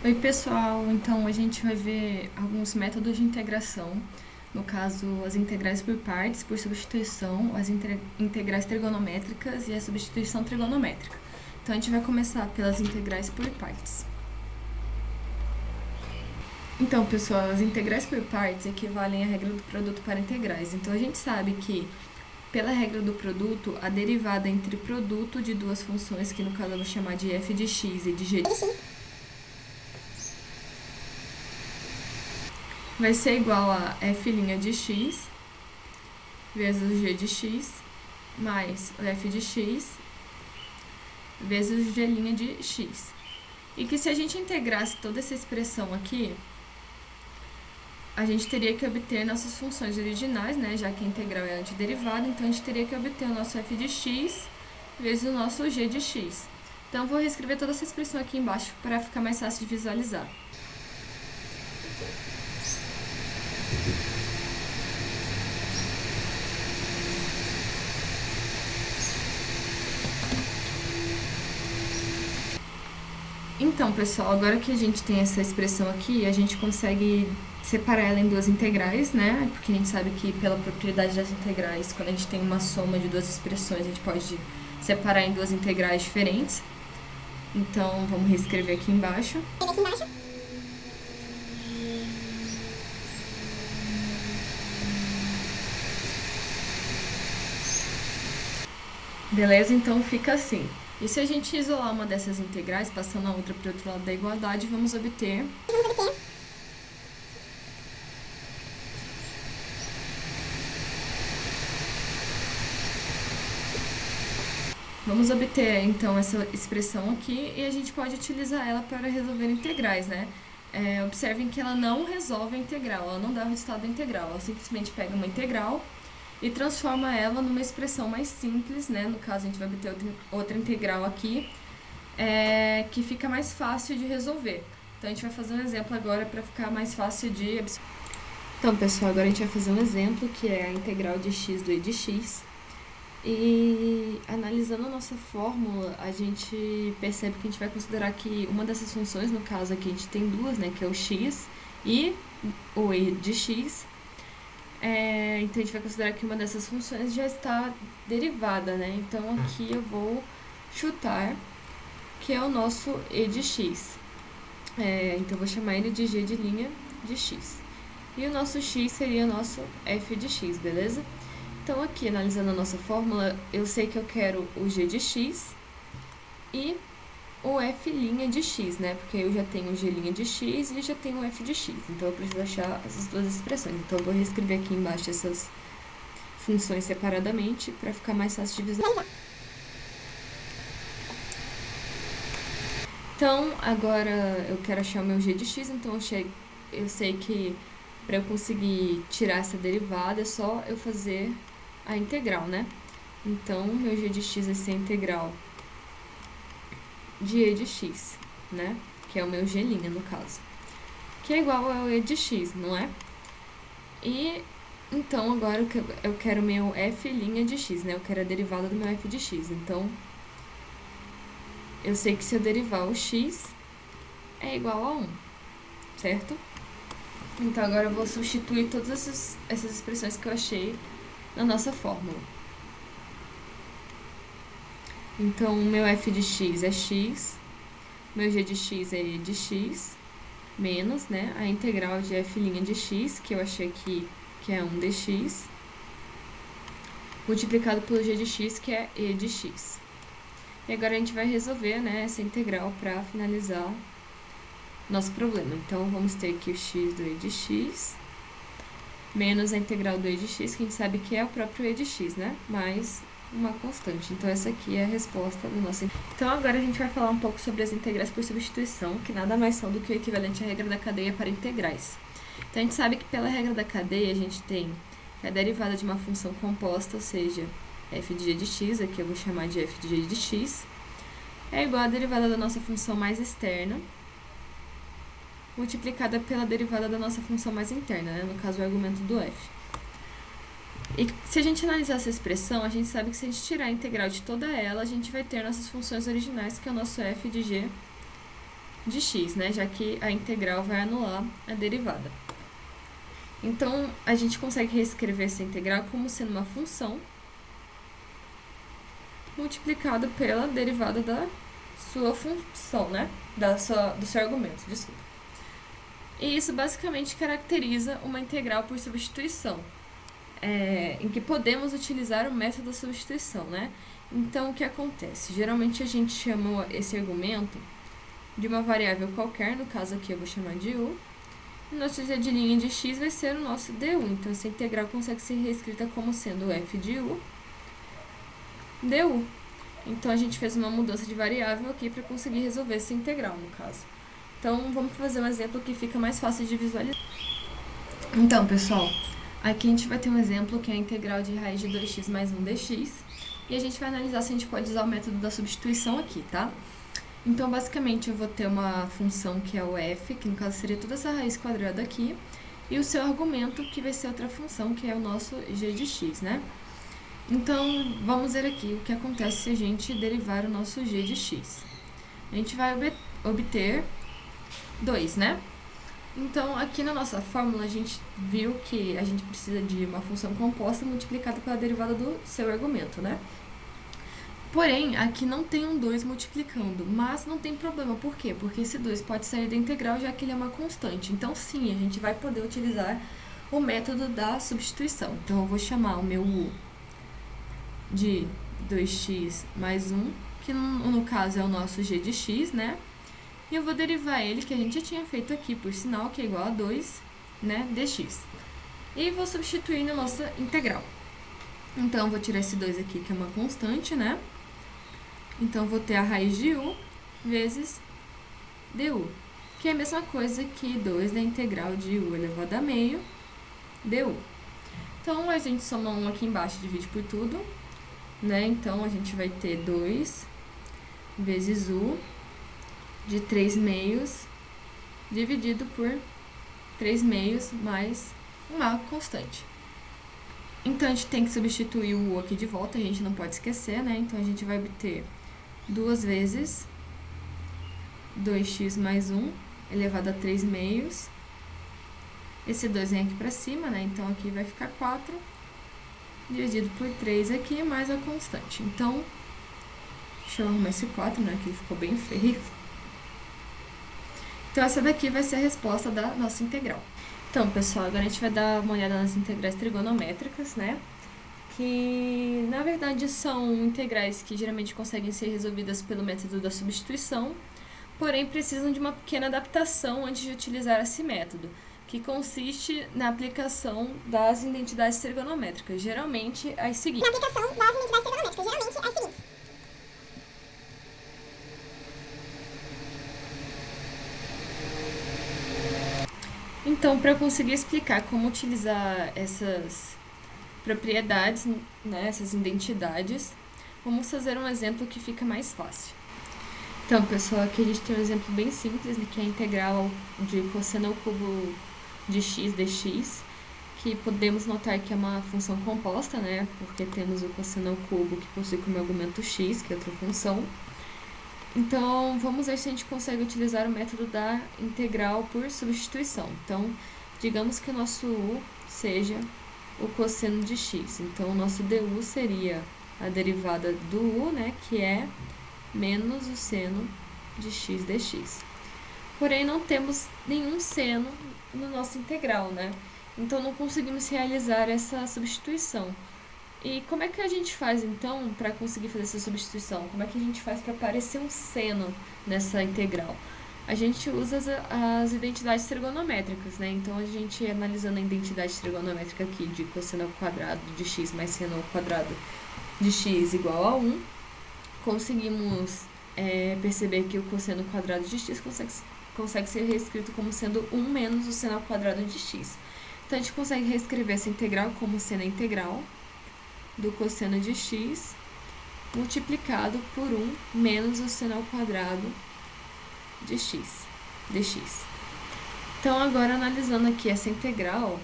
Oi, pessoal. Então, a gente vai ver alguns métodos de integração. No caso, as integrais por partes, por substituição, as integrais trigonométricas e a substituição trigonométrica. Então, a gente vai começar pelas integrais por partes. Então, pessoal, as integrais por partes equivalem à regra do produto para integrais. Então, a gente sabe que, pela regra do produto, a derivada entre produto de duas funções, que no caso eu vou chamar de f de x e de g de x, vai ser igual a f' de x vezes g de x mais o f de x vezes g' de x. E que se a gente integrasse toda essa expressão aqui, a gente teria que obter nossas funções originais, né? Já que a integral é antiderivada, então a gente teria que obter o nosso f de x vezes o nosso g de x. Então eu vou reescrever toda essa expressão aqui embaixo para ficar mais fácil de visualizar. Então, pessoal, agora que a gente tem essa expressão aqui, a gente consegue separar ela em duas integrais, né? Porque a gente sabe que pela propriedade das integrais, quando a gente tem uma soma de duas expressões, a gente pode separar em duas integrais diferentes. Então, vamos reescrever aqui embaixo. Beleza? Então fica assim. E se a gente isolar uma dessas integrais, passando a outra para o outro lado da igualdade, vamos obter então essa expressão aqui e a gente pode utilizar ela para resolver integrais, né? Observem que ela não resolve a integral, ela não dá o resultado da integral, ela simplesmente pega uma integral e transforma ela numa expressão mais simples, né? No caso, a gente vai obter outra integral aqui, que fica mais fácil de resolver. Então, a gente vai fazer um exemplo agora para ficar mais fácil de... Então, pessoal, agora a gente vai fazer um exemplo, que é a integral de x do e de x. E analisando a nossa fórmula, a gente percebe que a gente vai considerar que uma dessas funções, no caso aqui a gente tem duas, né? Que é o x e o e de x. Então a gente vai considerar que uma dessas funções já está derivada, né? Então aqui eu vou chutar que é o nosso e de x. Então eu vou chamar ele de g de x. E o nosso x seria o nosso f de x, beleza? Então aqui, analisando a nossa fórmula, eu sei que eu quero o g de x e o f' de x, né? Porque eu já tenho o g' de x e já tenho o f de x. Então eu preciso achar essas duas expressões. Então eu vou reescrever aqui embaixo essas funções separadamente para ficar mais fácil de visualizar. Então agora eu quero achar o meu g de x, então eu sei que para eu conseguir tirar essa derivada é só eu fazer a integral, né? Então meu g de x vai ser a integral de e de x, né? Que é o meu g', no caso. Que é igual ao e de x, não é? E então agora eu quero meu f' de x, né? Eu quero a derivada do meu f de x. Então eu sei que se eu derivar o x é igual a 1, certo? Então agora eu vou substituir todas essas expressões que eu achei na nossa fórmula. Então, o meu f de x é x, meu g de x é e de x, menos, né, a integral de f' de x, que eu achei aqui que é 1 dx, multiplicado pelo g de x, que é e de x. E agora a gente vai resolver, né, essa integral para finalizar nosso problema. Então, vamos ter aqui o x do e de x, menos a integral do e de x, que a gente sabe que é o próprio e de x, né, mais uma constante. Então, essa aqui é a resposta do nosso... Então, agora a gente vai falar um pouco sobre as integrais por substituição, que nada mais são do que o equivalente à regra da cadeia para integrais. Então, a gente sabe que pela regra da cadeia, a gente tem a derivada de uma função composta, ou seja, f de g de x, aqui eu vou chamar de f de g de x, é igual à derivada da nossa função mais externa, multiplicada pela derivada da nossa função mais interna, né? No caso, o argumento do f. E se a gente analisar essa expressão, a gente sabe que se a gente tirar a integral de toda ela, a gente vai ter nossas funções originais, que é o nosso f de g de x, né? Já que a integral vai anular a derivada. Então, a gente consegue reescrever essa integral como sendo uma função multiplicada pela derivada da sua função, né? Do seu argumento, desculpa. E isso basicamente caracteriza uma integral por substituição, em que podemos utilizar o método da substituição, né? Então, o que acontece? Geralmente a gente chama esse argumento de uma variável qualquer, no caso aqui eu vou chamar de u, e nosso z de linha de x vai ser o nosso du. Então, essa integral consegue ser reescrita como sendo f de u du. Então, a gente fez uma mudança de variável aqui para conseguir resolver essa integral, no caso. Então, vamos fazer um exemplo que fica mais fácil de visualizar. Então, pessoal, aqui a gente vai ter um exemplo que é a integral de raiz de 2x mais 1 dx. E a gente vai analisar se a gente pode usar o método da substituição aqui, tá? Então, basicamente, eu vou ter uma função que é o f, que no caso seria toda essa raiz quadrada aqui, e o seu argumento, que vai ser outra função, que é o nosso g de x, né? Então, vamos ver aqui o que acontece se a gente derivar o nosso g de x. A gente vai obter 2, né? Então, aqui na nossa fórmula, a gente viu que a gente precisa de uma função composta multiplicada pela derivada do seu argumento, né? Porém, aqui não tem um 2 multiplicando, mas não tem problema. Por quê? Porque esse 2 pode sair da integral, já que ele é uma constante. Então, sim, a gente vai poder utilizar o método da substituição. Então, eu vou chamar o meu u de 2x mais 1, que no caso é o nosso g de x, né? E eu vou derivar ele, que a gente já tinha feito aqui, por sinal, que é igual a 2, né, dx. E vou substituir na nossa integral. Então, eu vou tirar esse 2 aqui, que é uma constante, né? Então, eu vou ter a raiz de u vezes du, que é a mesma coisa que 2 da integral de u elevado a meio du. Então, a gente soma 1 aqui embaixo e divide por tudo, né? Então, a gente vai ter 2 vezes u de 3 meios dividido por 3 meios mais uma constante. Então, a gente tem que substituir o u aqui de volta, a gente não pode esquecer, né? Então, a gente vai obter 2 vezes 2x mais 1 elevado a 3 meios. Esse 2 vem aqui pra cima, né? Então, aqui vai ficar 4 dividido por 3 aqui, mais a constante. Então, deixa eu arrumar esse 4, né? Que ficou bem feio. Então, essa daqui vai ser a resposta da nossa integral. Então, pessoal, agora a gente vai dar uma olhada nas integrais trigonométricas, né? Que, na verdade, são integrais que geralmente conseguem ser resolvidas pelo método da substituição, porém precisam de uma pequena adaptação antes de utilizar esse método, que consiste na aplicação das identidades trigonométricas, geralmente as seguintes. Na aplicação das identidades trigonométricas, geralmente as seguintes. Então, para eu conseguir explicar como utilizar essas propriedades, né, essas identidades, vamos fazer um exemplo que fica mais fácil. Então, pessoal, aqui a gente tem um exemplo bem simples, né, que é a integral de cosseno ao cubo de x dx, que podemos notar que é uma função composta, né, porque temos o cosseno ao cubo que possui como argumento x, que é outra função. Então, vamos ver se a gente consegue utilizar o método da integral por substituição. Então, digamos que o nosso u seja o cosseno de x. Então, o nosso du seria a derivada do u, né, que é menos o seno de x dx. Porém, não temos nenhum seno no nosso integral, né? Então, não conseguimos realizar essa substituição. E como é que a gente faz, então, para conseguir fazer essa substituição? Como é que a gente faz para aparecer um seno nessa integral? A gente usa as identidades trigonométricas, né? Então, a gente, analisando a identidade trigonométrica aqui de cosseno ao quadrado de x mais seno ao quadrado de x igual a 1, conseguimos perceber que o cosseno quadrado de x consegue ser reescrito como sendo 1 menos o seno ao quadrado de x. Então, a gente consegue reescrever essa integral como seno integral do cosseno de x multiplicado por 1 menos o seno ao quadrado de x, dx. Então, agora, analisando aqui essa integral,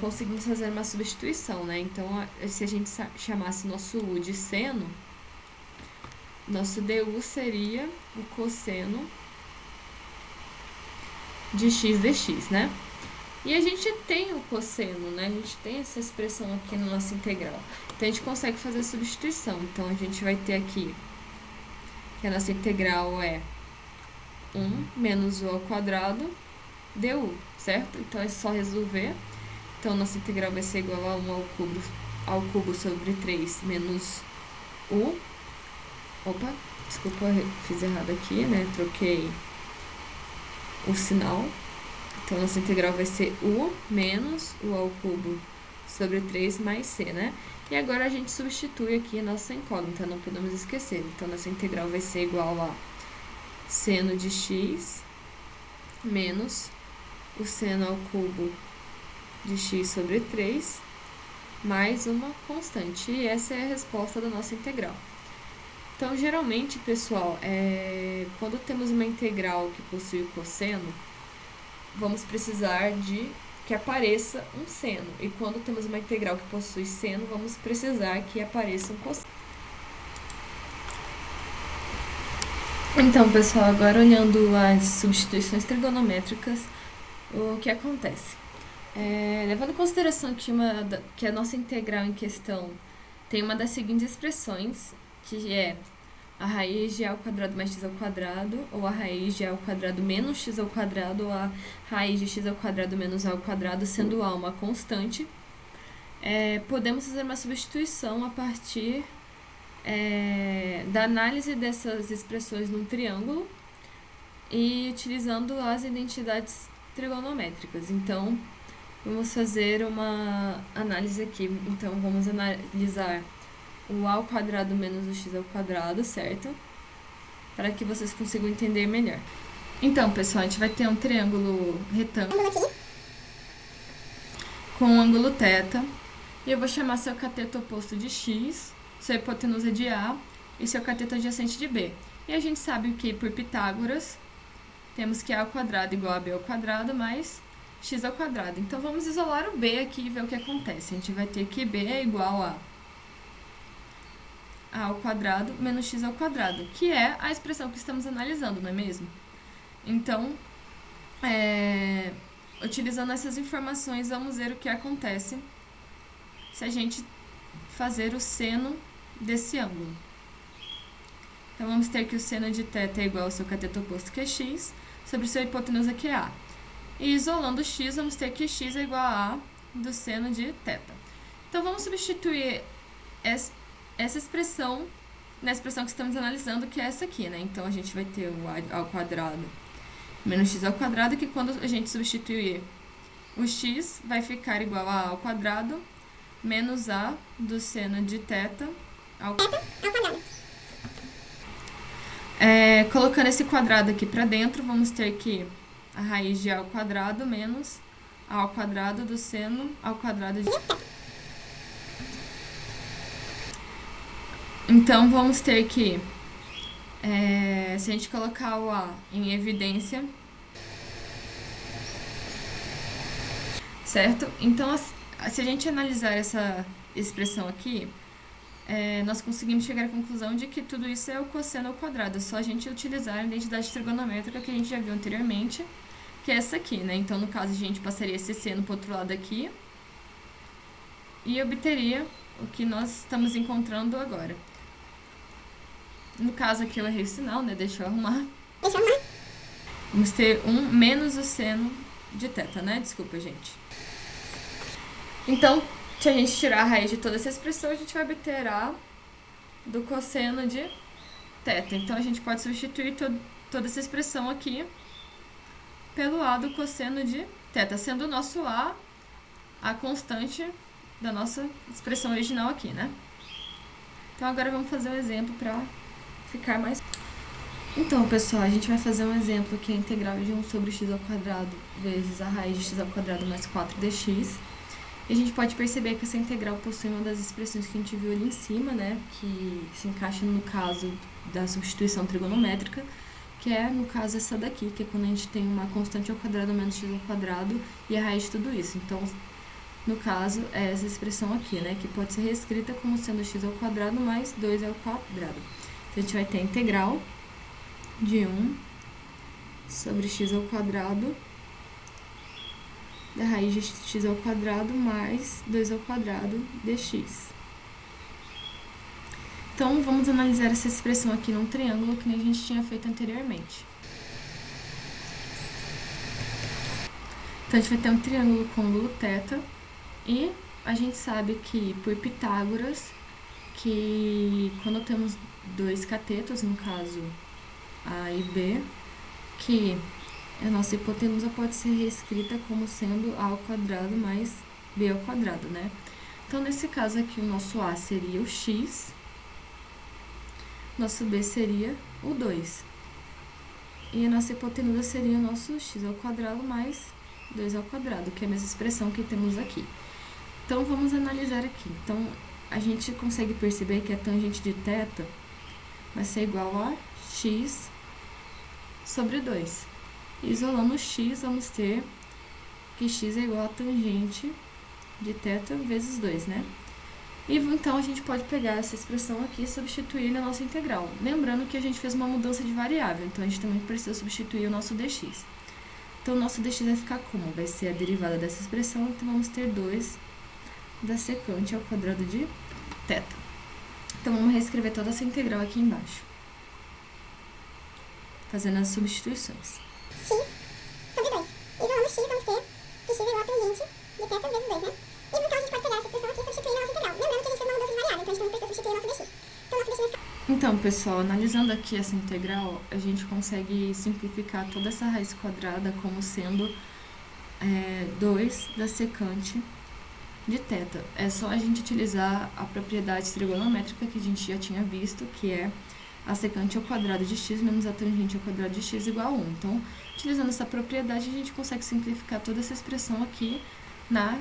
conseguimos fazer uma substituição, né? Então, se a gente chamasse nosso u de seno, nosso du seria o cosseno de x dx, né? E a gente tem o cosseno, né? A gente tem essa expressão aqui na nossa integral. Então, a gente consegue fazer a substituição. Então, a gente vai ter aqui que a nossa integral é 1 menos u ao quadrado du, certo? Então, é só resolver. Então, nossa integral vai ser igual a 1 ao cubo sobre 3 menos u. Opa, desculpa, fiz errado aqui, né? Troquei o sinal. Então, nossa integral vai ser u menos u ao cubo sobre 3 mais c, né? E agora a gente substitui aqui a nossa incógnita, não podemos esquecer. Então, nossa integral vai ser igual a seno de x menos o seno ao cubo de x sobre 3 mais uma constante. E essa é a resposta da nossa integral. Então, geralmente, pessoal, quando temos uma integral que possui cosseno, vamos precisar de que apareça um seno. E quando temos uma integral que possui seno, vamos precisar que apareça um cosseno. Então, pessoal, agora olhando as substituições trigonométricas, o que acontece? Levando em consideração que a nossa integral em questão tem uma das seguintes expressões, que é a raiz de a ao quadrado mais x ao quadrado, ou a raiz de a ao quadrado menos x ao quadrado, ou a raiz de x ao quadrado menos a ao quadrado, sendo a uma constante, podemos fazer uma substituição a partir da análise dessas expressões num triângulo e utilizando as identidades trigonométricas. Então, vamos fazer uma análise aqui. Então, vamos analisar o a ao quadrado menos o x ao quadrado, certo? Para que vocês consigam entender melhor. Então, pessoal, a gente vai ter um triângulo retângulo com um ângulo θ. E eu vou chamar seu cateto oposto de x, sua hipotenusa de A e seu cateto adjacente de B. E a gente sabe que, por Pitágoras, temos que a ao quadrado igual a b ao quadrado mais x ao quadrado. Então, vamos isolar o b aqui e ver o que acontece. A gente vai ter que b é igual a ao quadrado menos x ao quadrado, que é a expressão que estamos analisando, não é mesmo? Então, utilizando essas informações, vamos ver o que acontece se a gente fazer o seno desse ângulo. Então, vamos ter que o seno de θ é igual ao seu cateto oposto, que é x, sobre sua hipotenusa, que é a. E isolando x, vamos ter que x é igual a do seno de θ. Então, vamos substituir essa expressão na expressão que estamos analisando, que é essa aqui, né? Então, a gente vai ter o a ao quadrado menos x ao quadrado, que quando a gente substituir o x, vai ficar igual a ao quadrado menos a do seno de θ ao quadrado. Colocando esse quadrado aqui para dentro, vamos ter que a raiz de a ao quadrado menos a ao quadrado do seno ao quadrado de θ. Então, vamos ter que, se a gente colocar o a em evidência, certo? Então, se a gente analisar essa expressão aqui, nós conseguimos chegar à conclusão de que tudo isso é o cosseno ao quadrado. É só a gente utilizar a identidade trigonométrica que a gente já viu anteriormente, que é essa aqui, né? Então, no caso, a gente passaria esse seno para o outro lado aqui e obteria o que nós estamos encontrando agora. No caso aqui eu errei o sinal, né? Deixa eu arrumar. Vamos ter 1 menos o seno de θ, né? Desculpa, gente. Então, se a gente tirar a raiz de toda essa expressão, a gente vai obter a do cosseno de θ. Então, a gente pode substituir toda essa expressão aqui pelo a do cosseno de θ, sendo o nosso a constante da nossa expressão original aqui, né? Então, agora vamos fazer um exemplo para ficar mais... Então, pessoal, a gente vai fazer um exemplo que é a integral de 1 sobre x ao quadrado vezes a raiz de x ao quadrado mais 4dx. E a gente pode perceber que essa integral possui uma das expressões que a gente viu ali em cima, né? Que se encaixa no caso da substituição trigonométrica, que é, no caso, essa daqui, que é quando a gente tem uma constante ao quadrado menos x ao quadrado e a raiz de tudo isso. Então, no caso, é essa expressão aqui, né? Que pode ser reescrita como sendo x ao quadrado mais 2 ao quadrado. Então, a gente vai ter a integral de 1 sobre x ao quadrado da raiz de x ao quadrado mais 2 ao quadrado dx. Então, vamos analisar essa expressão aqui num triângulo que nem a gente tinha feito anteriormente. Então, a gente vai ter um triângulo com ângulo θ e a gente sabe que, por Pitágoras, que quando temos dois catetos, no caso A e B, que a nossa hipotenusa pode ser reescrita como sendo A ao quadrado mais B ao quadrado, né? Então, nesse caso aqui, o nosso A seria o x, nosso B seria o 2. E a nossa hipotenusa seria o nosso x ao quadrado mais 2 ao quadrado, que é a mesma expressão que temos aqui. Então, vamos analisar aqui. Então, a gente consegue perceber que a tangente de θ vai ser igual a x sobre 2. Isolando o x, vamos ter que x é igual a tangente de θ vezes 2, né? E então, a gente pode pegar essa expressão aqui e substituir na nossa integral. Lembrando que a gente fez uma mudança de variável, então a gente também precisa substituir o nosso dx. Então, o nosso dx vai ficar como? Vai ser a derivada dessa expressão, então vamos ter 2 da secante ao quadrado de θ. Então, vamos reescrever toda essa integral aqui embaixo, fazendo as substituições. X sobre 2. Isolando x, vamos ter que x é igual a tangente de θ vezes 2, né? E então a gente pode pegar essa expressão aqui e substituir na nossa integral. Lembrando que a gente fez uma mudança de variável, então a gente também precisa substituir o nosso dx. Então, nosso dx vai ficar... Então, pessoal, analisando aqui essa integral, a gente consegue simplificar toda essa raiz quadrada como sendo 2 da secante de θ. É só a gente utilizar a propriedade trigonométrica que a gente já tinha visto, que é a secante ao quadrado de x menos a tangente ao quadrado de x igual a 1. Então, utilizando essa propriedade, a gente consegue simplificar toda essa expressão aqui na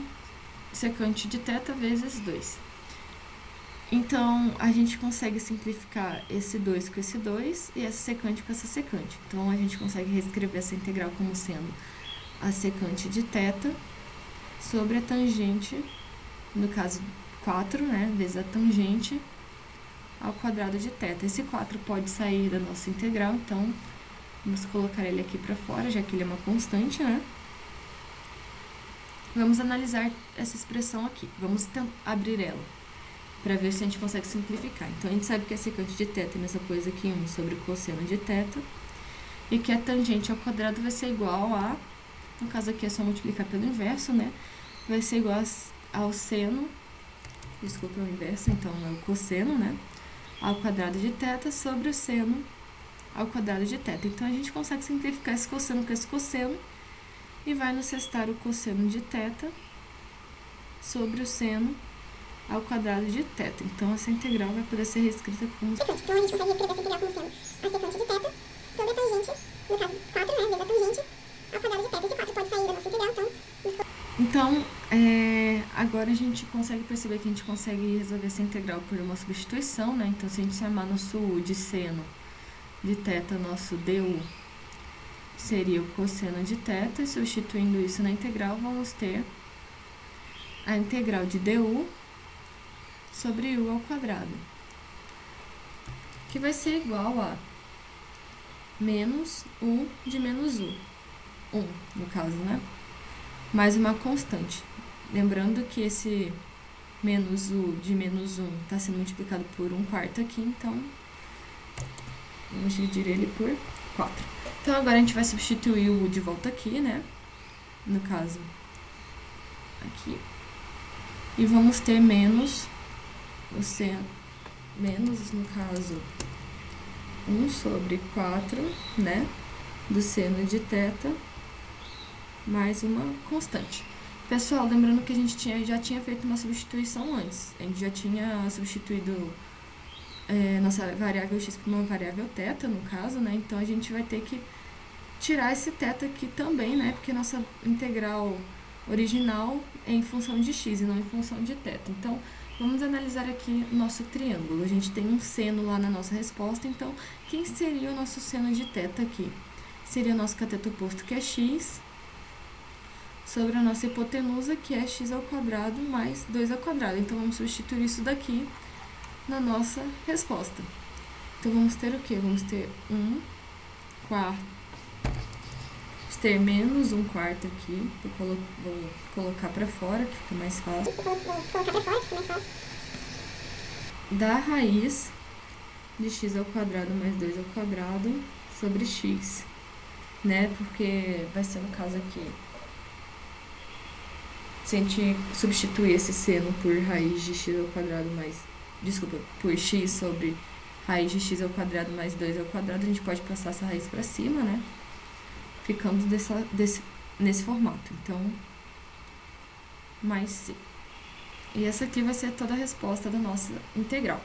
secante de θ vezes 2. Então, a gente consegue simplificar esse 2 com esse 2 e essa secante com essa secante. Então, a gente consegue reescrever essa integral como sendo a secante de θ sobre a tangente, no caso 4, né, vezes a tangente ao quadrado de θ. Esse 4 pode sair da nossa integral, então vamos colocar ele aqui para fora, já que ele é uma constante, né? Vamos analisar essa expressão aqui. Vamos abrir ela para ver se a gente consegue simplificar. Então, a gente sabe que a secante de θ é a mesma coisa que 1 sobre o cosseno de θ e que a tangente ao quadrado vai ser igual a, no caso aqui é só multiplicar pelo inverso, né? Vai ser igual ao seno, desculpa, o inverso, então é o cosseno, né? Ao quadrado de θ sobre o seno ao quadrado de θ. Então, a gente consegue simplificar esse cosseno com esse cosseno e vai nos restar o cosseno de θ sobre o seno ao quadrado de θ. Então, essa integral vai poder ser reescrita como... Então, a gente consegue reescrever essa integral como sendo a secante de θ sobre a tangente, no caso 4, né, vezes a tangente ao quadrado de θ. Esse 4 pode sair da nossa integral, então... Então, agora a gente consegue perceber que a gente consegue resolver essa integral por uma substituição, né? Então, se a gente chamar nosso u de seno de θ, nosso du seria o cosseno de θ, e substituindo isso na integral, vamos ter a integral de du sobre u ao quadrado, que vai ser igual a menos u de menos u, 1 no caso, né? Mais uma constante. Lembrando que esse menos u de menos 1 está sendo multiplicado por 1/4 aqui, então vamos dividir ele por 4. Então, agora a gente vai substituir o u de volta aqui, né? No caso, aqui. E vamos ter menos o seno, menos, no caso, 1 sobre 4, né? Do seno de θ, mais uma constante. Pessoal, lembrando que a gente já tinha feito uma substituição antes. A gente já tinha substituído nossa variável x por uma variável θ, no caso, né? Então, a gente vai ter que tirar esse θ aqui também, né? Porque nossa integral original é em função de x e não em função de θ. Então, vamos analisar aqui o nosso triângulo. A gente tem um seno lá na nossa resposta, então, quem seria o nosso seno de θ aqui? Seria o nosso cateto oposto, que é x, sobre a nossa hipotenusa, que é x ao quadrado mais 2 ao quadrado. Então, vamos substituir isso daqui na nossa resposta. Então, vamos ter o quê? Vamos ter 1/4 ter menos um quarto aqui. Vou colocar pra fora, que fica mais fácil. Vou colocar pra fora, que fica mais fácil. Da raiz de x ao quadrado mais 2 ao quadrado sobre x, né? Porque vai ser no caso aqui, se a gente substituir esse seno por raiz de x ao quadrado mais... Desculpa, por x sobre raiz de x ao quadrado mais 2 ao quadrado, a gente pode passar essa raiz pra cima, né? Ficando nesse formato. Então, mais c. E essa aqui vai ser toda a resposta da nossa integral.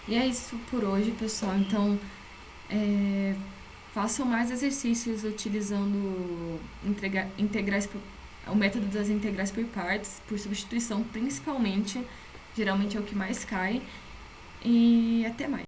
E é isso por hoje, pessoal. Então, façam mais exercícios utilizando integrais o método das integrais por partes, por substituição principalmente. Geralmente é o que mais cai. E até mais.